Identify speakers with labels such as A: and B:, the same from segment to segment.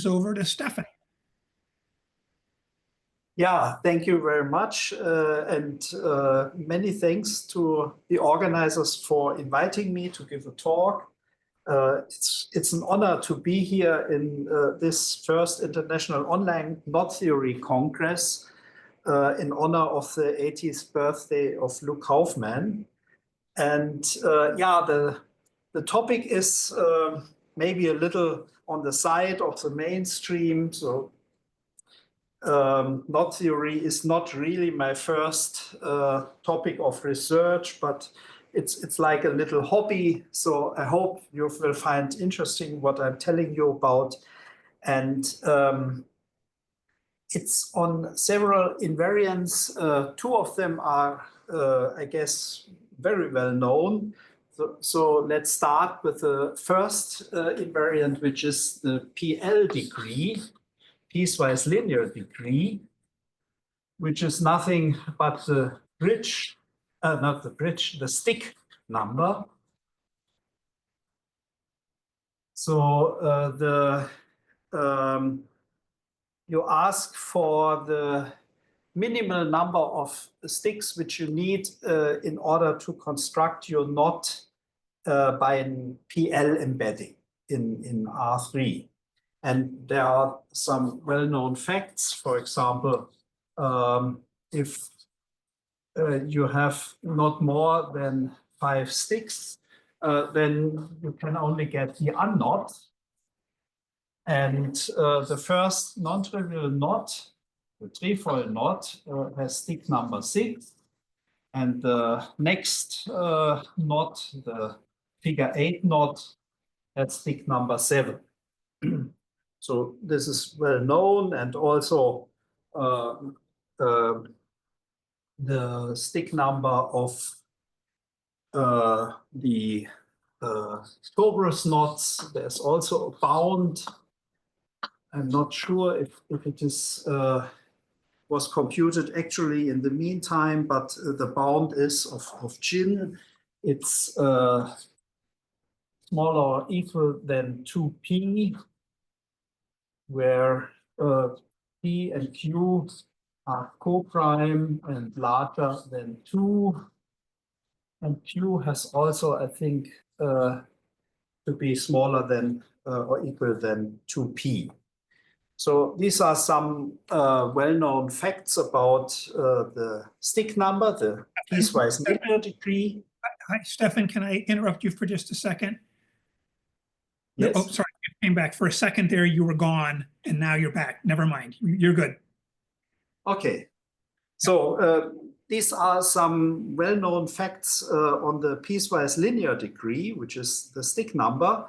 A: Over to Stefan.
B: Yeah, thank you very much. And many thanks to the organizers for inviting me to give a talk. It's an honor to be here in this first International Online Knot Theory Congress in honor of the 80th birthday of Luc Kaufmann. And yeah, the topic is maybe a little on the side of the mainstream. So knot theory is not really my first topic of research, but it's like a little hobby. So I hope you will find interesting what I'm telling you about. And it's on several invariants. Two of them are, I guess, very well known. So let's start with the first invariant, which is the PL degree, piecewise linear degree, which is nothing but the bridge, not the bridge, the stick number. So you ask for the minimal number of sticks which you need in order to construct your knot by an PL embedding in R3. And there are some well-known facts. For example, if you have not more than 5 sticks, then you can only get the unknot. And the first non-trivial knot, the trefoil knot, has stick number 6. And the next knot, the figure 8 knot, has stick number 7. So this is well known, and also the stick number of the tuberous knots. There's also a bound. I'm not sure if it is was computed actually in the meantime, but the bound is of Gin. It's smaller or equal than 2p, where P and Q are co-prime and larger than 2. And Q has also, I think, to be smaller than or equal than 2p. So these are some well-known facts about the stick number, the piecewise linear degree.
A: Hi, Stefan, can I interrupt you for just a second?
B: Yes.
A: Oh, sorry, you came back. For a second there, you were gone, and now you're back. Never mind. You're good. Okay.
B: So these are some well-known facts on the piecewise linear degree, which is the stick number,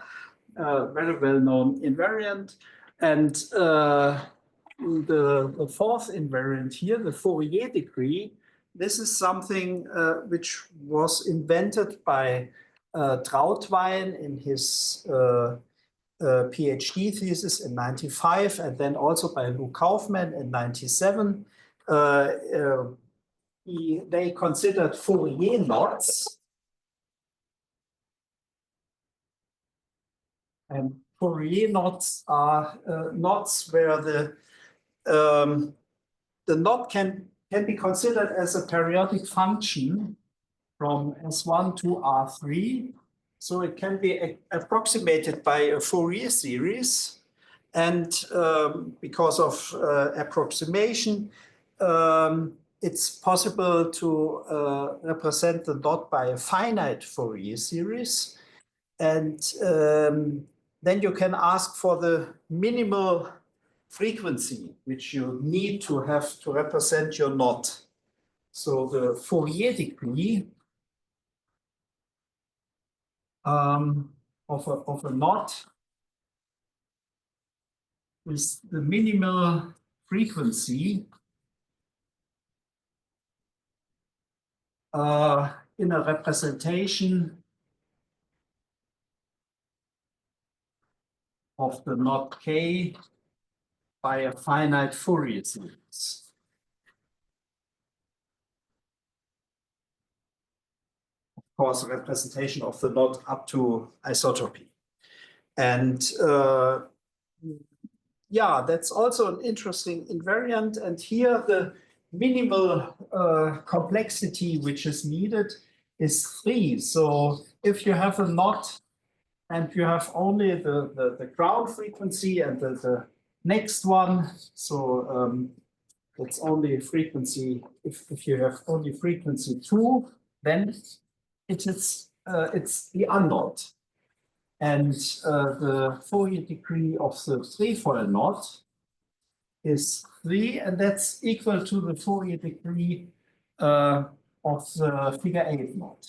B: very well-known invariant. And the fourth invariant here, the Fourier degree, this is something which was invented by Trautwein in his PhD thesis in 95, and then also by Luc Kaufmann in 97. They considered Fourier knots. And Fourier knots are knots where the knot can be considered as a periodic function from S1 to R3. So it can be approximated by a Fourier series. And because of approximation, it's possible to represent the knot by a finite Fourier series. And then you can ask for the minimal frequency which you need to have to represent your knot. So the Fourier degree of a knot is the minimal frequency in a representation of the knot K by a finite Fourier series. Of course, a representation of the knot up to isotropy. And yeah, that's also an interesting invariant. And here the minimal complexity which is needed is 3. So if you have a knot and you have only the ground frequency and the next one, so it's only frequency, if you have only frequency 2, then it is it's the unknot. And the Fourier degree of the trefoil knot is 3, and that's equal to the Fourier degree of the figure 8 knot.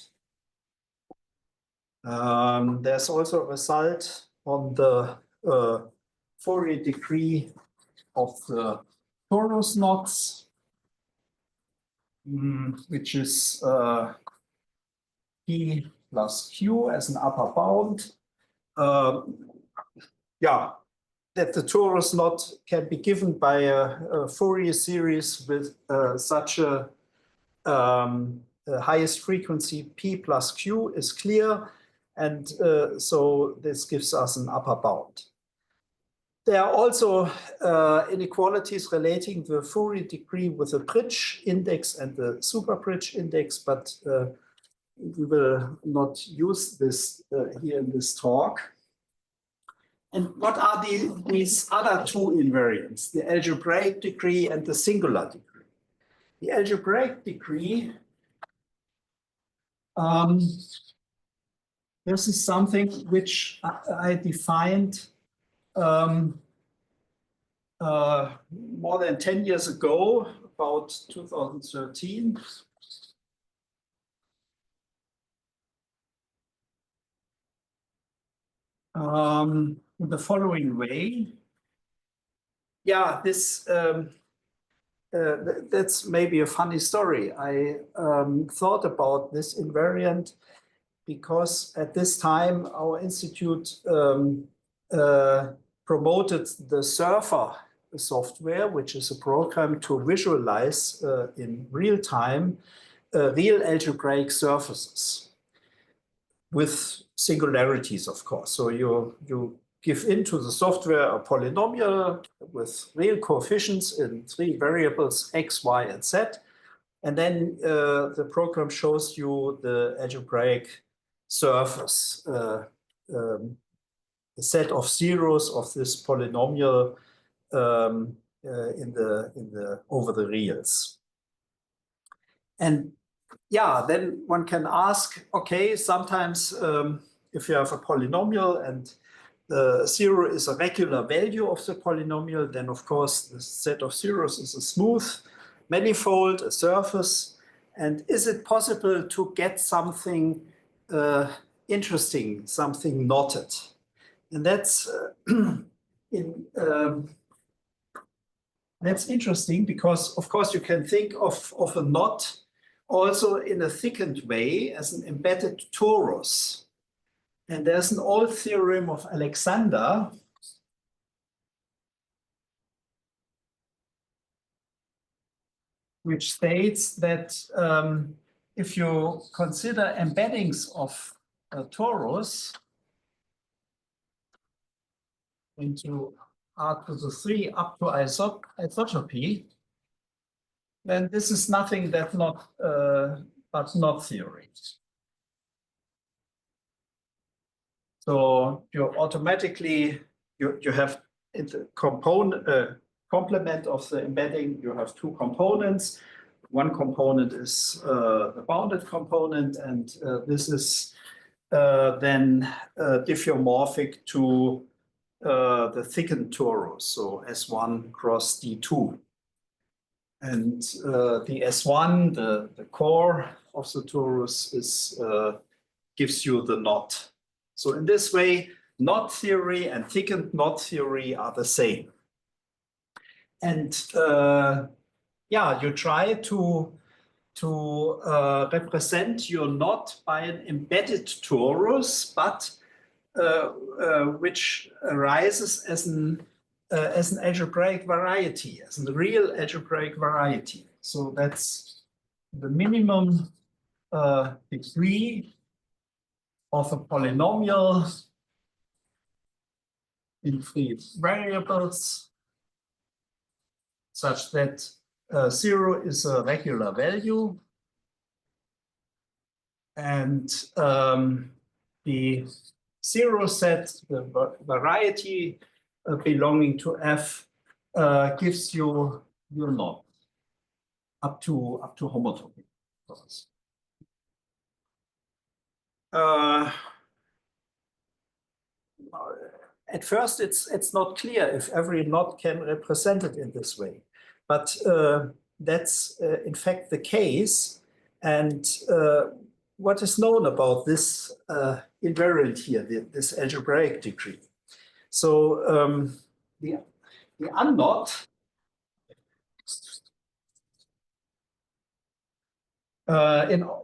B: There's also a result on the Fourier degree of the torus knots, which is P plus Q as an upper bound. Yeah, that the torus knot can be given by a Fourier series with such a highest frequency P plus Q is clear. And so this gives us an upper bound. There are also inequalities relating the Fourier degree with the bridge index and the super bridge index, but we will not use this here in this talk. And what are these other two invariants, the algebraic degree and the singular degree? The algebraic degree, this is something which I defined more than 10 years ago, about 2013. In the following way. Yeah, this that's maybe a funny story. I thought about this invariant because at this time our institute promoted the Surfer software, which is a program to visualize in real time real algebraic surfaces with singularities, of course. So you give into the software a polynomial with real coefficients in 3 variables, x, y, and z. And then the program shows you the algebraic surface, the set of zeros of this polynomial over the reals. And yeah, then one can ask, okay, sometimes if you have a polynomial and the 0 is a regular value of the polynomial, then of course the set of zeros is a smooth manifold, a surface. And is it possible to get something interesting, something knotted? And that's that's interesting because, of course, you can think of a knot also in a thickened way as an embedded torus. And there's an old theorem of Alexander which states that if you consider embeddings of a torus into R to the 3 up to isotropy, then this is nothing that but knot theory. So you automatically, you have in the complement of the embedding, you have 2 components. One component is the bounded component, and this is then diffeomorphic to the thickened torus, so S1 cross D2. And the S1, the core of the torus, gives you the knot. So in this way, knot theory and thickened knot theory are the same. And yeah, you try to represent your knot by an embedded torus, but which arises as an algebraic variety, as a real algebraic variety. So that's the minimum degree of a polynomial in 3 variables such that 0 is a regular value, and the 0 set, the variety belonging to F, gives you your knot up to homotopy. At first, it's not clear if every knot can represent it in this way, but that's in fact the case. And what is known about this invariant here, this algebraic degree? So the unknot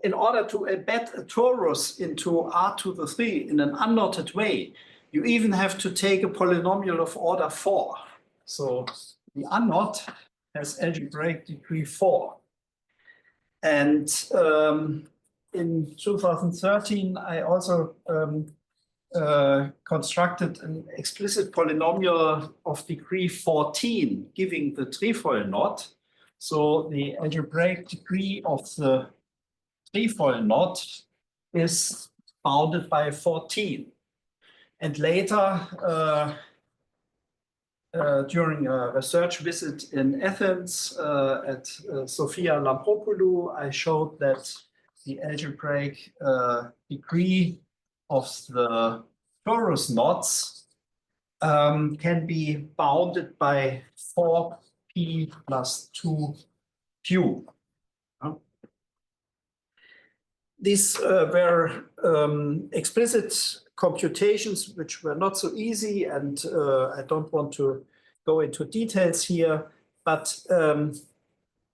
B: in order to embed a torus into R to the 3 in an unknotted way, you even have to take a polynomial of order 4. So the unknot has algebraic degree 4. And in 2013, I also constructed an explicit polynomial of degree 14, giving the trefoil knot. So the algebraic degree of the trefoil knot is bounded by 14. And later, during a research visit in Athens at Sophia Lampropoulou, I showed that the algebraic degree of the torus knots can be bounded by 4p plus 2q. These were explicit computations which were not so easy, and I don't want to go into details here, but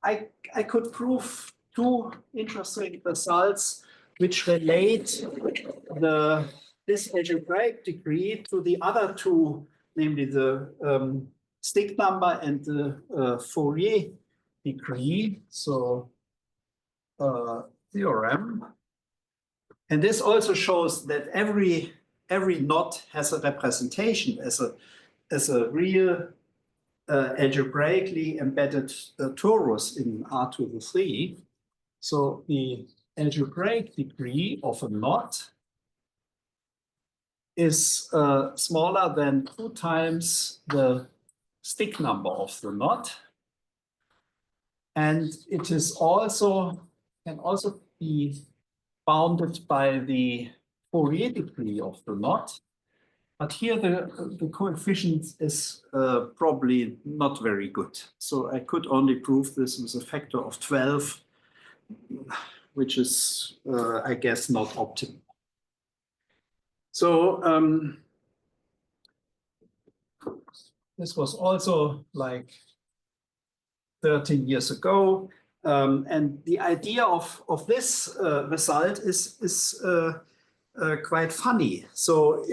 B: I could prove two interesting results which relate this algebraic degree to the other two, namely the stick number and the Fourier degree, so theorem. And this also shows that every knot has a representation as a real algebraically embedded torus in R to the 3. So the algebraic degree of a knot is smaller than 2 times the stick number of the knot. And it is also can also be bounded by the Fourier degree of the knot. But here the coefficient is probably not very good. So I could only prove this with a factor of 12, which is, I guess, not optimal. So this was also like 13 years ago. And the idea of this result is quite funny. So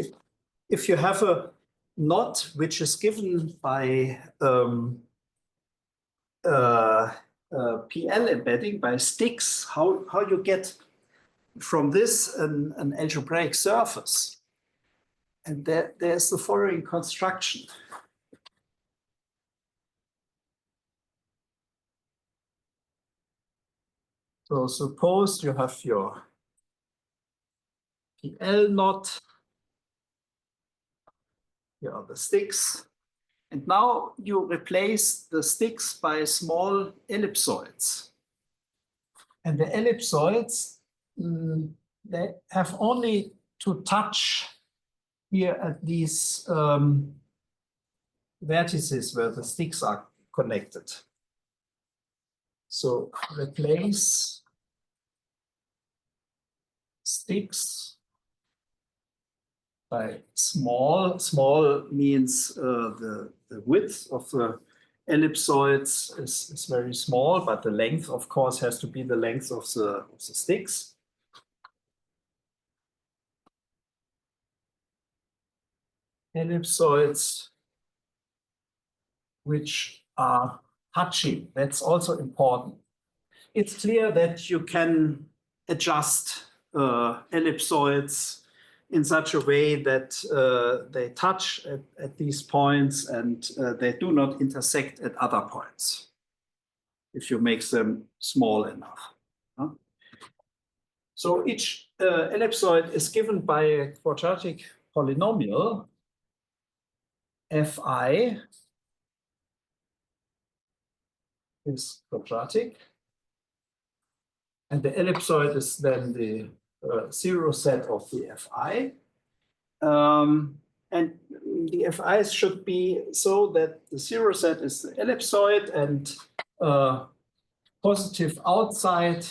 B: if you have a knot which is given by PL embedding, by sticks, how you get from this an algebraic surface? And there's the following construction. So suppose you have your PL knot, here are the sticks, and now you replace the sticks by small ellipsoids. And the ellipsoids, they have only to touch here at these vertices where the sticks are connected. So replace sticks by small. Small means the width of the ellipsoids is very small, but the length, of course, has to be the length of the sticks. Ellipsoids which are touching, that's also important. It's clear that you can adjust ellipsoids in such a way that they touch at these points and they do not intersect at other points if you make them small enough. So each ellipsoid is given by a quadratic polynomial fi is quadratic, and the ellipsoid is then the zero set of the fi. And the fi's should be so that the zero set is the ellipsoid and positive outside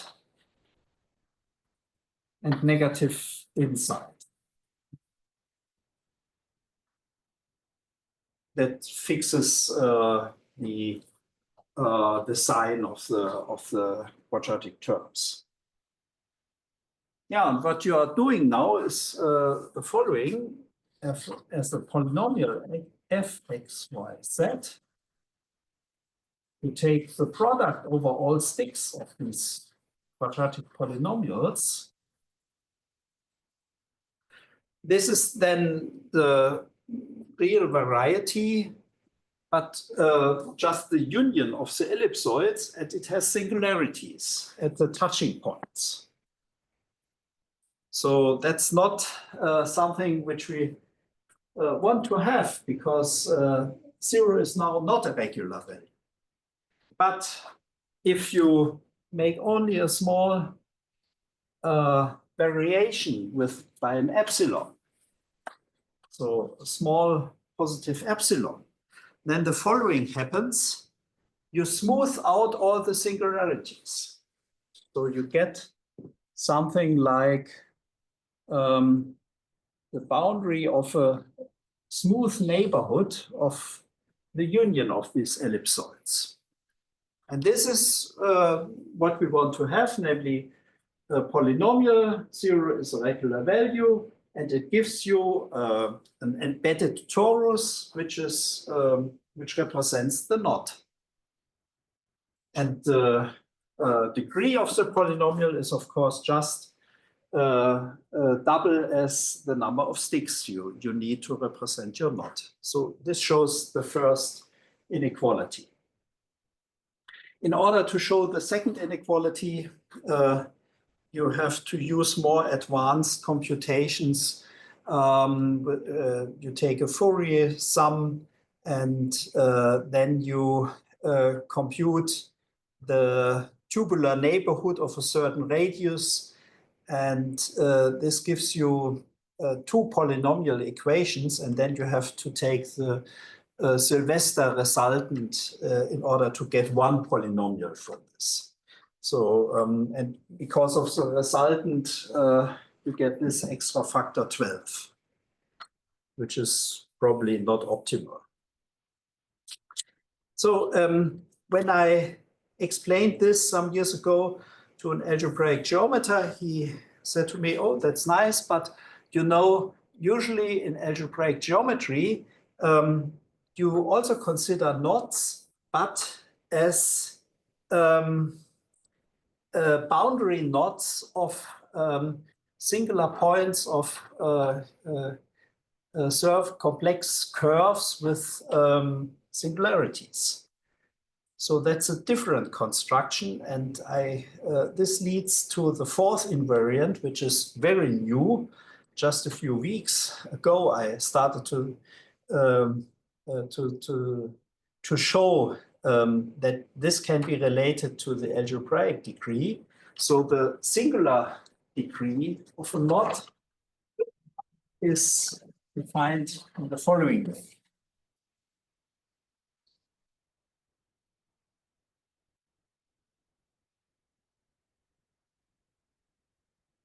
B: and negative inside. That fixes the sign of the quadratic terms. Yeah, and what you are doing now is the following: as the polynomial fxyz, you take the product over all sticks of these quadratic polynomials. This is then the real variety, but just the union of the ellipsoids, and it has singularities at the touching points. So that's not something which we want to have, because 0 is now not a regular value. But if you make only a small variation by an epsilon, so a small positive epsilon, then the following happens. You smooth out all the singularities. So you get something like the boundary of a smooth neighborhood of the union of these ellipsoids. And this is what we want to have, namely a polynomial. 0 is a regular value, and it gives you an embedded torus, which represents the knot. And the degree of the polynomial is, of course, just double as the number of sticks you need to represent your knot. So this shows the first inequality. In order to show the second inequality, you have to use more advanced computations. You take a Fourier sum, and then you compute the tubular neighborhood of a certain radius. And this gives you two polynomial equations, and then you have to take the Sylvester resultant in order to get one polynomial from this. So, and because of the resultant, you get this extra factor 12, which is probably not optimal. So when I explained this some years ago to an algebraic geometer, he said to me, "Oh, that's nice, but you know, usually in algebraic geometry, you also consider knots, but as boundary knots of singular points of complex curves with singularities." So that's a different construction, and this leads to the fourth invariant, which is very new. Just a few weeks ago, I started to show that this can be related to the algebraic degree. So the singular degree of a knot is defined in the following way.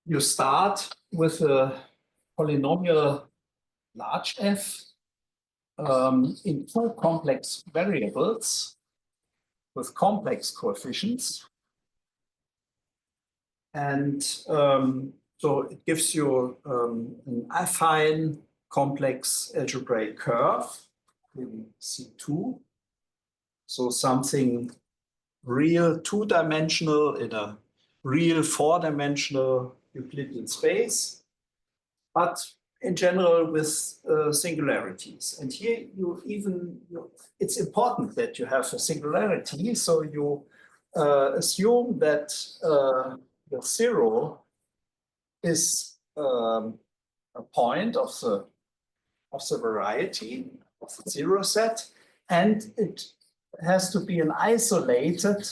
B: You start with a polynomial large f in two complex variables with complex coefficients. And so it gives you an affine complex algebraic curve in C2. So something real two-dimensional in a real four-dimensional Euclidean space. But in general with singularities. And here it's important that you have a singularity. So you assume that the zero is a point of the variety of the zero set, and it has to be an isolated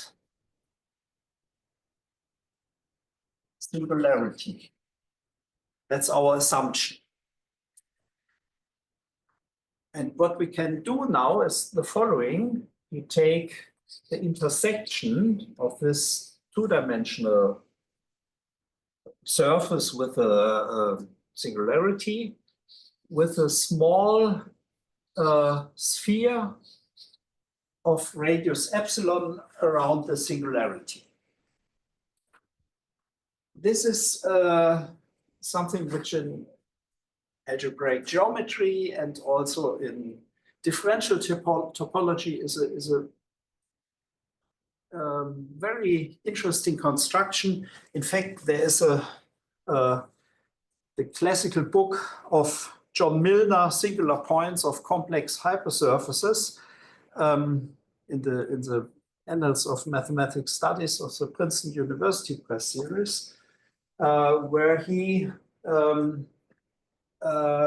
B: singularity. That's our assumption. And what we can do now is the following. We take the intersection of this two-dimensional surface with a singularity with a small sphere of radius epsilon around the singularity. This is something which in algebraic geometry and also in differential topology is a very interesting construction. In fact, there is the classical book of John Milner, Singular Points of Complex Hypersurfaces, in the Annals of Mathematics Studies of the Princeton University Press series, where he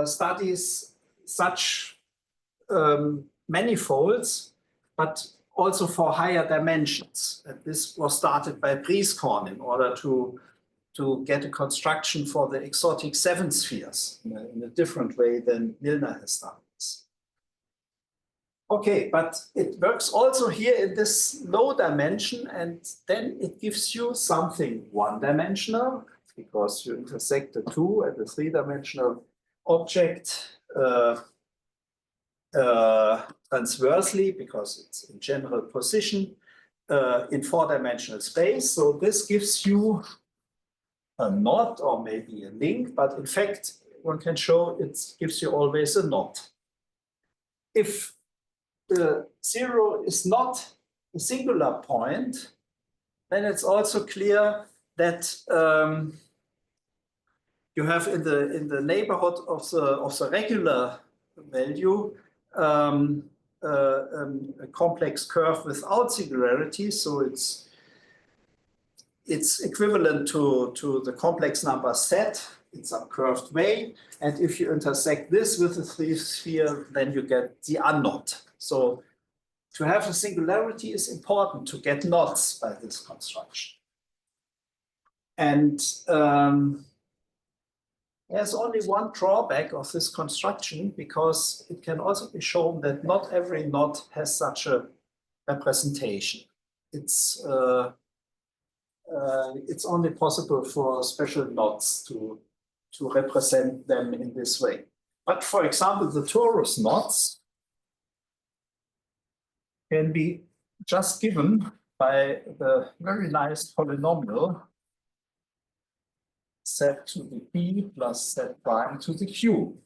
B: studies such manifolds, but also for higher dimensions. And this was started by Brieskorn in order to get a construction for the exotic seven spheres in a different way than Milner has done this. Okay, but it works also here in this low dimension, and then it gives you something one-dimensional, because you intersect the two and the three-dimensional object transversely, because it's in general position in four-dimensional space. So this gives you a knot or maybe a link, but in fact, one can show it gives you always a knot. If the zero is not a singular point, then it's also clear that you have in the neighborhood of the regular value a complex curve without singularity. So it's equivalent to the complex number set in some curved way. And if you intersect this with the three sphere, then you get the unknot. So to have a singularity is important to get knots by this construction. And there's only one drawback of this construction, because it can also be shown that not every knot has such a representation. It's only possible for special knots to represent them in this way. But for example, the torus knots can be just given by the very nice polynomial z to the p plus z prime to the q.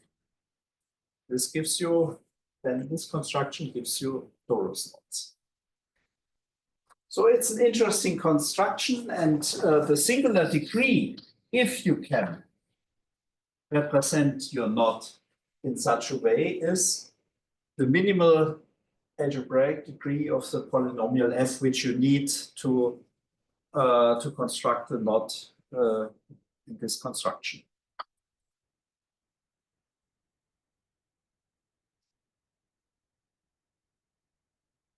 B: This gives you, then this construction gives you torus knots. So it's an interesting construction, and the singular degree, if you can represent your knot in such a way, is the minimal algebraic degree of the polynomial f, which you need to construct the knot in this construction.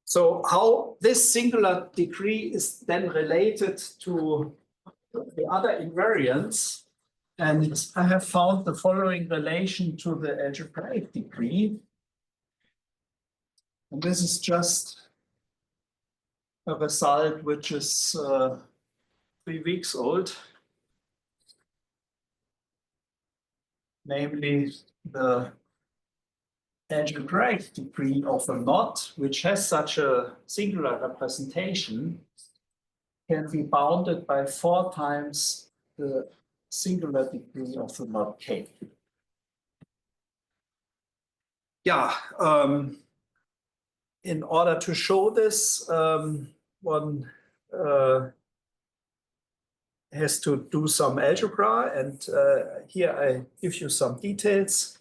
B: So how this singular degree is then related to the other invariants, and I have found the following relation to the algebraic degree. And this is just a result which is 3 weeks old, namely the algebraic degree of a knot, which has such a singular representation, can be bounded by 4 times the singular degree of the knot K. Yeah, in order to show this, one has to do some algebra, and here I give you some details.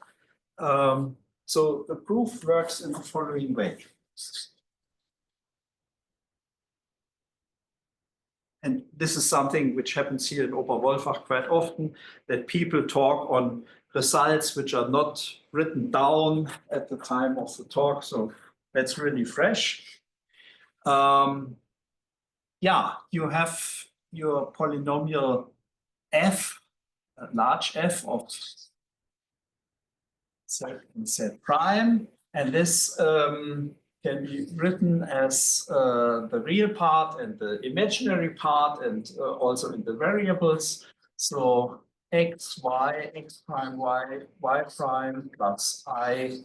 B: So the proof works in the following way. And this is something which happens here in Oberwolfach quite often, that people talk on results which are not written down at the time of the talk. So that's really fresh. Yeah, you have your polynomial f, a large f of z and z prime. And this can be written as the real part and the imaginary part, and also in the variables. So x, y, x prime, y, y prime plus I,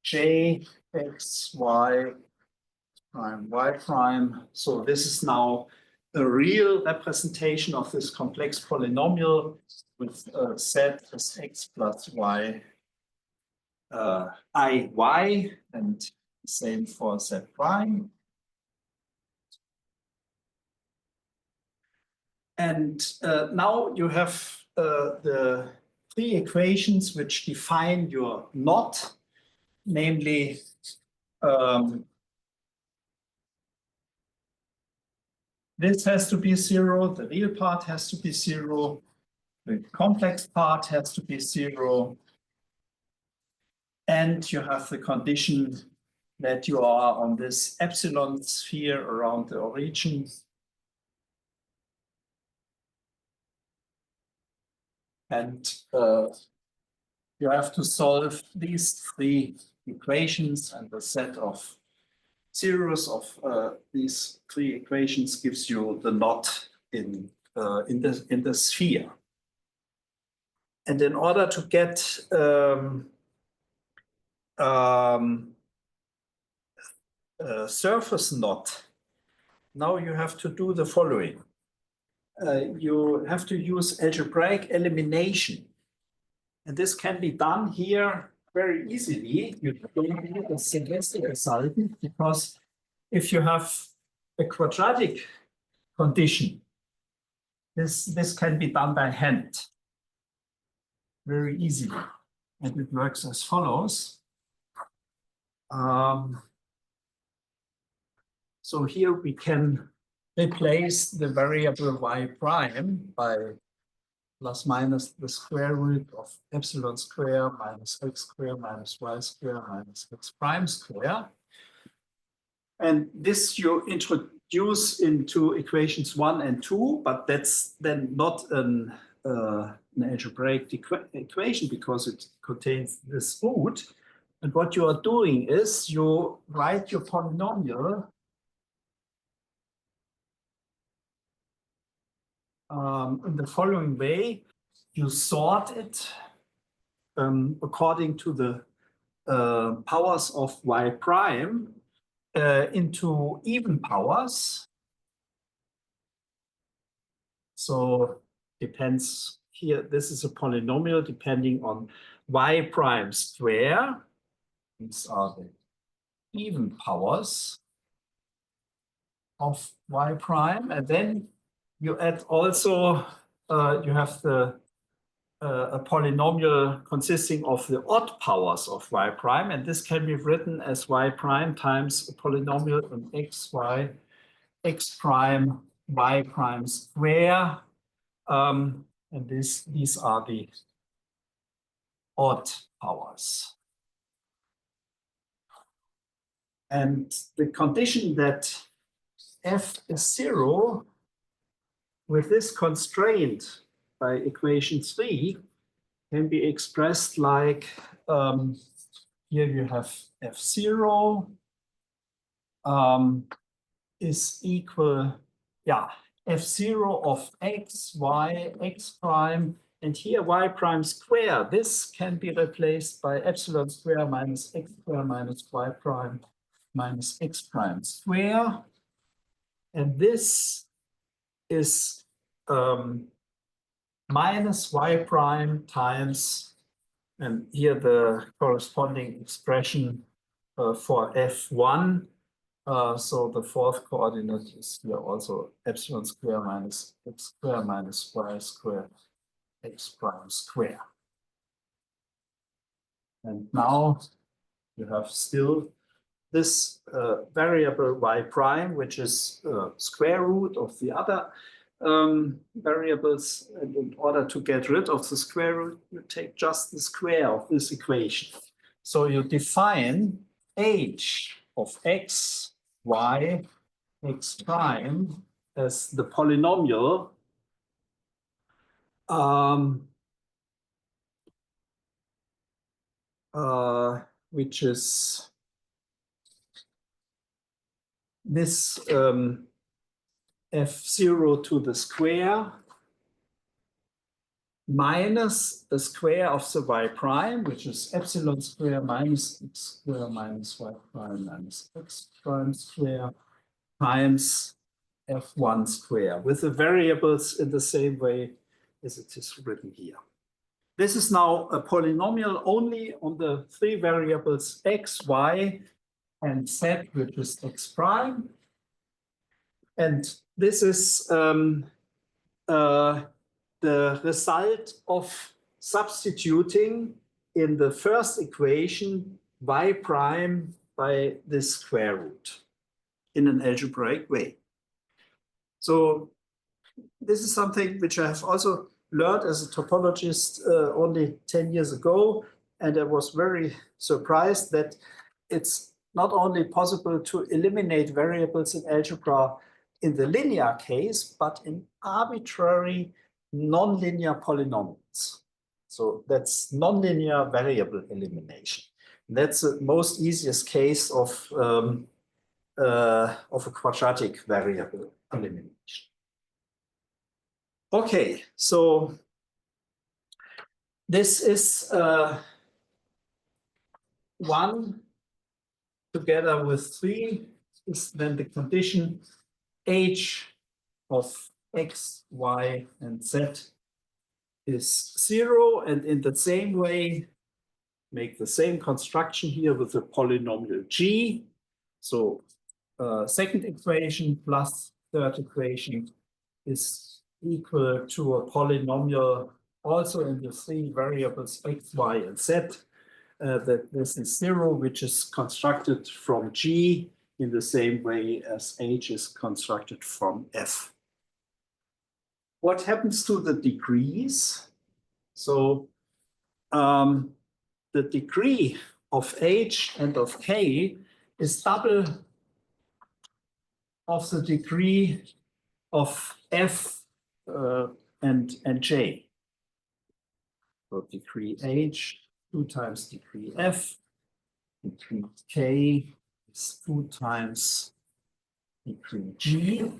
B: j, x, y prime, y prime. So this is now a real representation of this complex polynomial with z as x plus y, I, y, and same for z prime. And now you have the three equations which define your knot, namely this has to be 0, the real part has to be 0, the complex part has to be 0, and you have the condition that you are on this epsilon sphere around the origin. And you have to solve these three equations, and the set of zeros of these three equations gives you the knot in the sphere. And in order to get a surface knot, now you have to do the following. You have to use algebraic elimination. And this can be done here very easily. You don't need a semester resultant, because if you have a quadratic condition, this can be done by hand very easily. And it works as follows. So here we can replace the variable y prime by plus minus the square root of epsilon square minus x square minus y square minus x prime square. And this you introduce into equations 1 and 2, but that's then not an algebraic equation because it contains this root. And what you are doing is you write your polynomial in the following way. You sort it according to the powers of y prime into even powers. So depends here, this is a polynomial depending on y prime square. These are the even powers of y prime. And then you add also, you have the a polynomial consisting of the odd powers of y prime, and this can be written as y prime times a polynomial in x, y, x prime, y prime square, and these are the odd powers. And the condition that f is 0 with this constraint by equation 3 can be expressed like, here you have f0 is equal, f0 of x, y, x prime, and here y prime square. This can be replaced by epsilon square minus x square minus y prime minus x prime square. And this is minus y prime times, and here the corresponding expression for f1 So the fourth coordinate is here also epsilon square minus x square minus y square x prime square. And now you have still this variable y prime, which is square root of the other variables. And in order to get rid of the square root, you take just the square of this equation. So you define h of x, y, x prime as the polynomial which is this f0 to the square minus the square of the y prime, which is epsilon square minus x square minus y prime minus x prime square times f1 square with the variables in the same way as it is written here. This is now a polynomial only on the three variables x, y, and z, which is x prime. And this is the result of substituting in the first equation y prime by this square root in an algebraic way. So this is something which I have also learned as a topologist only 10 years ago. And I was very surprised that it's not only possible to eliminate variables in algebra in the linear case, but in arbitrary nonlinear polynomials. So that's nonlinear variable elimination. That's the most easiest case of a quadratic variable elimination. Okay, so this is 1 together with 3 is then the condition h of x, y, and z is 0. And in the same way, make the same construction here with the polynomial g. So second equation plus third equation is equal to a polynomial also in the three variables x, y, and z. That this is 0, which is constructed from g in the same way as h is constructed from f. What happens to the degrees? So the degree of h and of k is double of the degree of f and j. So degree h, 2 times degree f, degree k is 2 times degree g.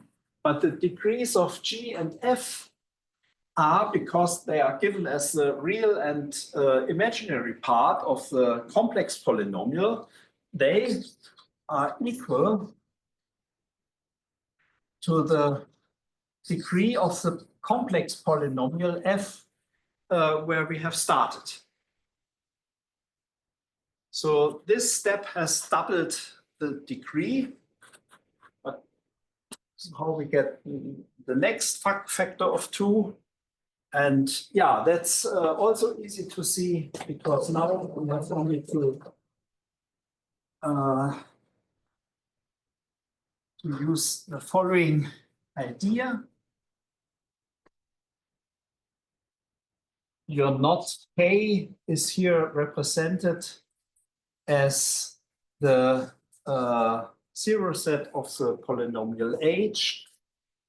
B: But the degrees of g and f are, because they are given as the real and imaginary part of the complex polynomial, they are equal to the degree of the complex polynomial f where we have started. So this step has doubled the degree. But how we get the next factor of 2. And yeah, that's also easy to see, because now we have only to use the following idea. Your knot k is here represented as the 0 set of the polynomial h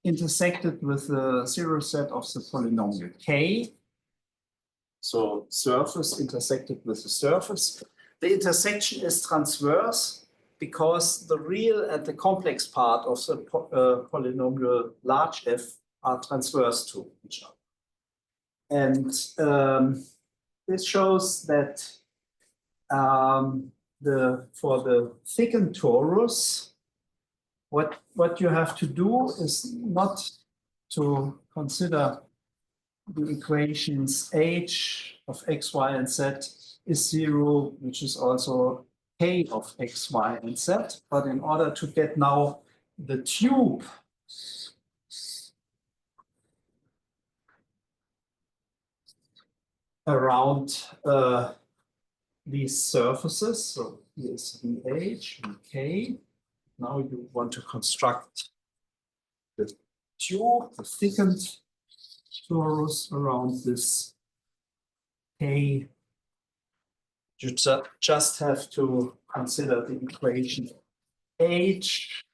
B: intersected with the 0 set of the polynomial k. So surface intersected with the surface. The intersection is transverse because the real and the complex part of the polynomial large f are transverse to each other. And this shows that for the thickened torus, what you have to do is not to consider the equations h of x, y, and z is 0, which is also k of x, y, and z. But in order to get now the tube around these surfaces, so here's VH, VK. Now you want to construct the tube, the thickened torus around this K. You just have to consider the equation H,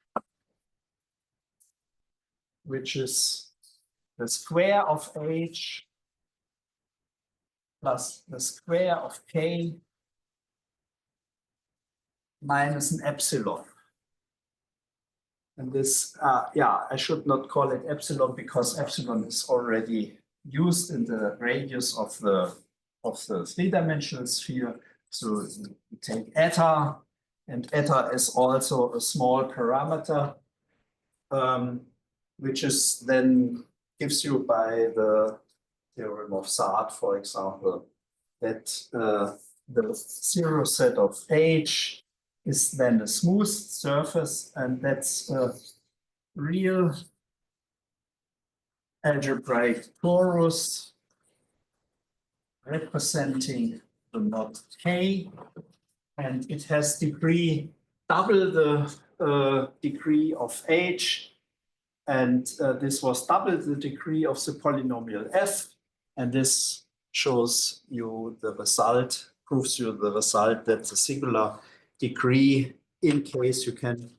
B: which is the square of H plus the square of K minus an epsilon. And this, yeah, I should not call it epsilon because epsilon is already used in the radius of the three-dimensional sphere. So you take eta, and eta is also a small parameter, which is then gives you by the theorem of Saad, for example, that the zero set of H is then a smooth surface, and that's a real algebraic torus representing the knot K, and it has degree double the degree of H, and this was double the degree of the polynomial F, and this shows you the result, proves you the result that the singular degree, in case you can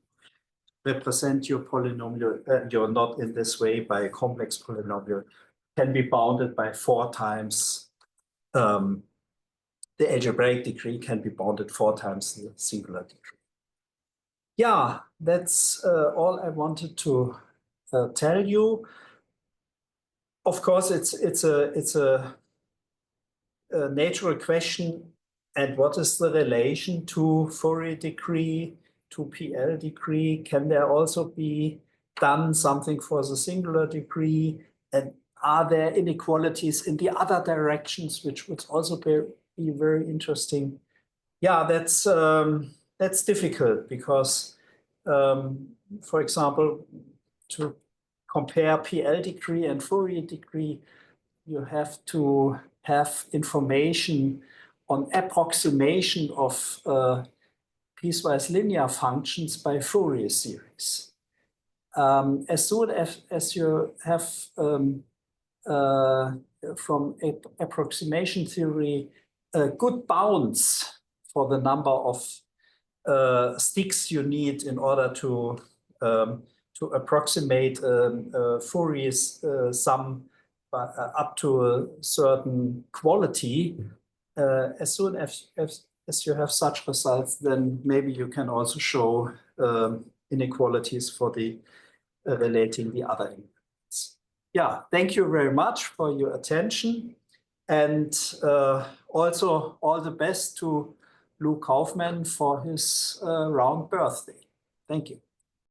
B: represent your polynomial, your knot in this way by a complex polynomial, can be bounded by 4 times the algebraic degree can be bounded 4 times the singular degree. Yeah, that's all I wanted to tell you. Of course, it's a natural question. And what is the relation to Fourier degree, to PL degree? Can there also be done something for the singular degree? And are there inequalities in the other directions, which would also be very interesting? Yeah, that's difficult because, for example, to compare PL degree and Fourier degree, you have to have information on approximation of piecewise linear functions by Fourier series. As soon as you have from approximation theory good bounds for the number of sticks you need in order to approximate Fourier's sum up to a certain quality. As soon as you have such results, then maybe you can also show inequalities for the relating the other inequalities. Yeah, thank you very much for your attention, and also all the best to Lou Kaufman for his round birthday. Thank you.